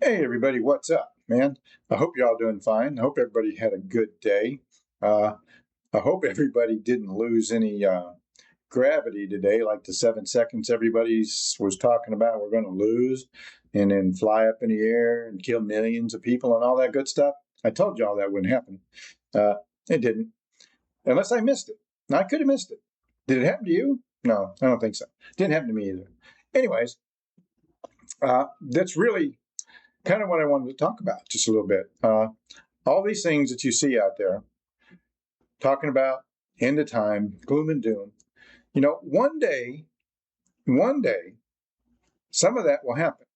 Hey everybody, what's up, man? I hope you're all doing fine. I hope everybody had a good day. Uh, I hope everybody didn't lose any gravity today, like the 7 seconds everybody was talking about we're going to lose, and then fly up in the air and kill millions of people and all that good stuff. I told you all that wouldn't happen. Uh, it didn't, unless I missed it. Now, I could have missed it. Did it happen to you? No, I don't think so. Didn't happen to me either. Anyways, that's really kind of what I wanted to talk about just a little bit. All these things that you see out there talking about end of time, gloom and doom. One day, some of that will happen.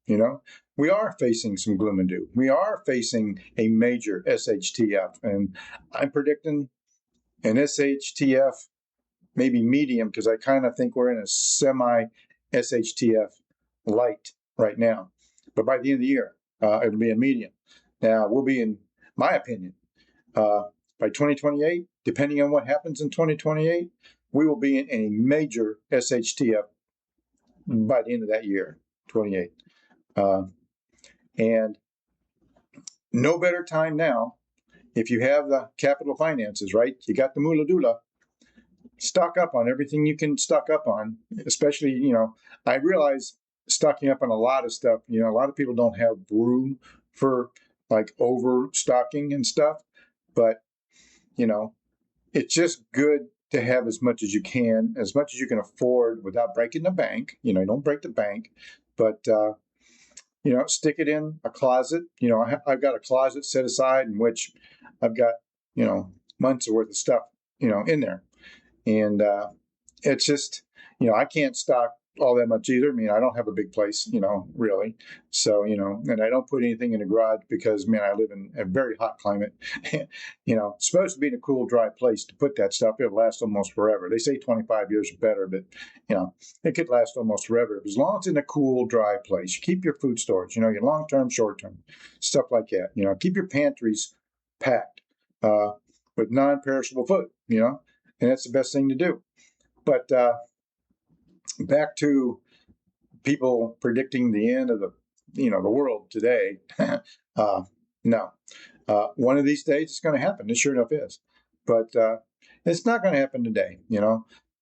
You know, we are facing some gloom and doom. We are facing a major SHTF, and I'm predicting an SHTF, maybe medium, because I kind of think we're in a semi SHTF light right now. But by the end of the year, it'll be a medium. Now, we'll be, in my opinion, by 2028, depending on what happens in 2028, we will be in a major SHTF by the end of that year, 28. And no better time now, if you have the capital finances, right? You got the moolah doolah, stock up on everything you can stock up on, especially, I realize stocking up on a lot of stuff, a lot of people don't have room for like overstocking and stuff, but it's just good to have as much as you can afford without breaking the bank. Don't break the bank, but stick it in a closet. I've got a closet set aside in which I've got months worth of stuff in there, and it's just I can't stock all that much either. I mean, I don't have a big place, really. So, and I don't put anything in the garage because, man, I live in a very hot climate. It's supposed to be in a cool, dry place to put that stuff. It'll last almost forever. They say 25 years or better, but, it could last almost forever. As long as it's in a cool, dry place. You keep your food storage, your long-term, short-term, stuff like that. Keep your pantries packed with non-perishable food, and that's the best thing to do. But, back to people predicting the end of the world today. No, one of these days it's going to happen. It sure enough is, but it's not going to happen today.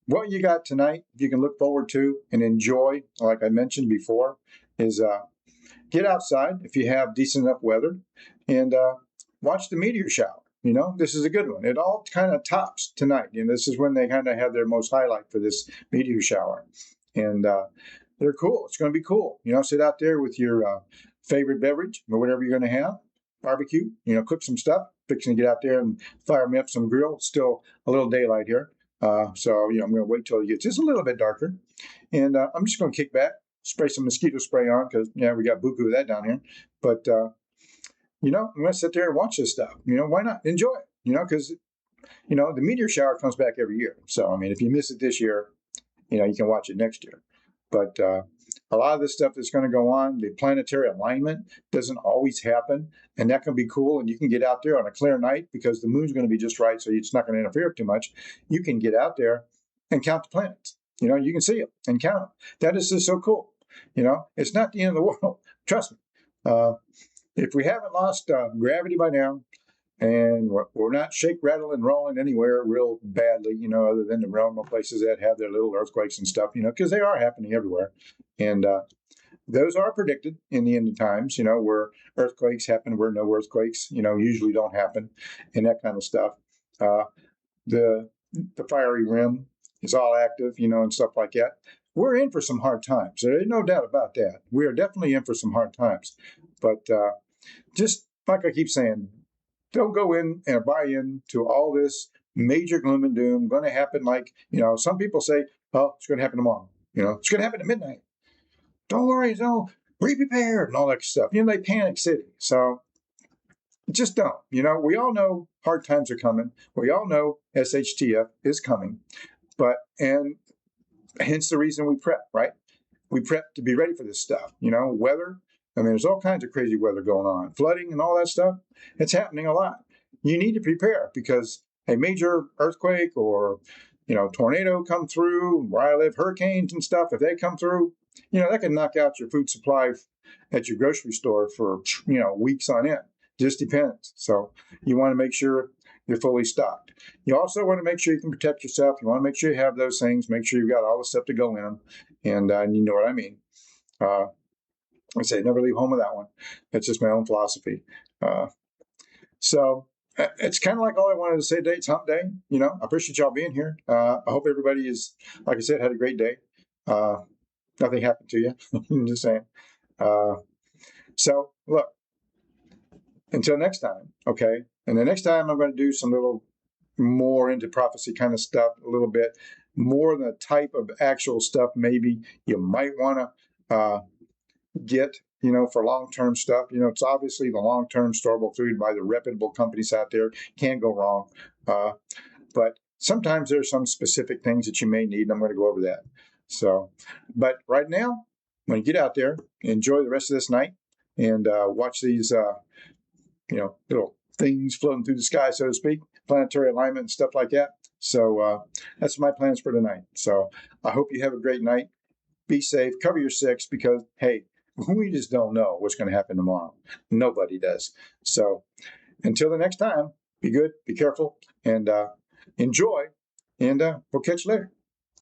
What you got tonight, you can look forward to and enjoy. Like I mentioned before, is get outside if you have decent enough weather and watch the meteor shower. This is a good one. It all kind of tops tonight. This is when they kind of have their most highlight for this meteor shower. And they're cool. It's going to be cool. Sit out there with your favorite beverage or whatever you're going to have, barbecue, cook some stuff, fixing to get out there and fire me up some grill. It's still a little daylight here. So, I'm going to wait till it gets just a little bit darker. And I'm just going to kick back, spray some mosquito spray on because, we got buku of that down here. But, I'm going to sit there and watch this stuff. Why not? Enjoy it, because, the meteor shower comes back every year. So, I mean, if you miss it this year, you can watch it next year. But a lot of this stuff that's going to go on, the planetary alignment doesn't always happen. And that can be cool. And you can get out there on a clear night because the moon's going to be just right. So it's not going to interfere too much. You can get out there and count the planets. You can see them and count them. That is just so cool. It's not the end of the world. Trust me. If we haven't lost gravity by now, and we're not shake, rattle, and rolling anywhere real badly, other than the normal places that have their little earthquakes and stuff, because they are happening everywhere. And those are predicted in the end of times, where earthquakes happen, where no earthquakes, usually don't happen, and that kind of stuff. The fiery rim is all active, and stuff like that. We're in for some hard times. There's no doubt about that. We are definitely in for some hard times. But just like I keep saying, don't go in and buy into all this major gloom and doom. Going to happen like, some people say, oh, it's going to happen tomorrow. It's going to happen at midnight. Don't worry, be prepared and all that stuff. They panic city. So just don't. We all know hard times are coming. We all know SHTF is coming. And hence the reason we prep, right? We prep to be ready for this stuff. Weather. I mean, there's all kinds of crazy weather going on, flooding and all that stuff. It's happening a lot. You need to prepare because a major earthquake or, tornado come through where I live, hurricanes and stuff, if they come through, that can knock out your food supply at your grocery store for, weeks on end. Just depends. So you want to make sure you're fully stocked. You also want to make sure you can protect yourself. You want to make sure you have those things. Make sure you've got all the stuff to go in them. And you know what I mean. I say never leave home with that one. That's just my own philosophy. So it's kind of like all I wanted to say today. It's hump day. I appreciate y'all being here. I hope everybody is, like I said, had a great day. Nothing happened to you. I'm just saying. So look, until next time, okay? And the next time I'm going to do some little more into prophecy kind of stuff, a little bit more than the type of actual stuff maybe you might want to get, for long-term stuff. It's obviously the long-term storable food by the reputable companies out there. Can't go wrong. But sometimes there's some specific things that you may need, and I'm going to go over that. So, but right now, when you get out there, enjoy the rest of this night and watch these, little things floating through the sky, so to speak, planetary alignment and stuff like that. So that's my plans for tonight. So I hope you have a great night. Be safe, cover your six, because, hey, we just don't know what's going to happen tomorrow. Nobody does. So until the next time, be good, be careful, and enjoy, and we'll catch you later.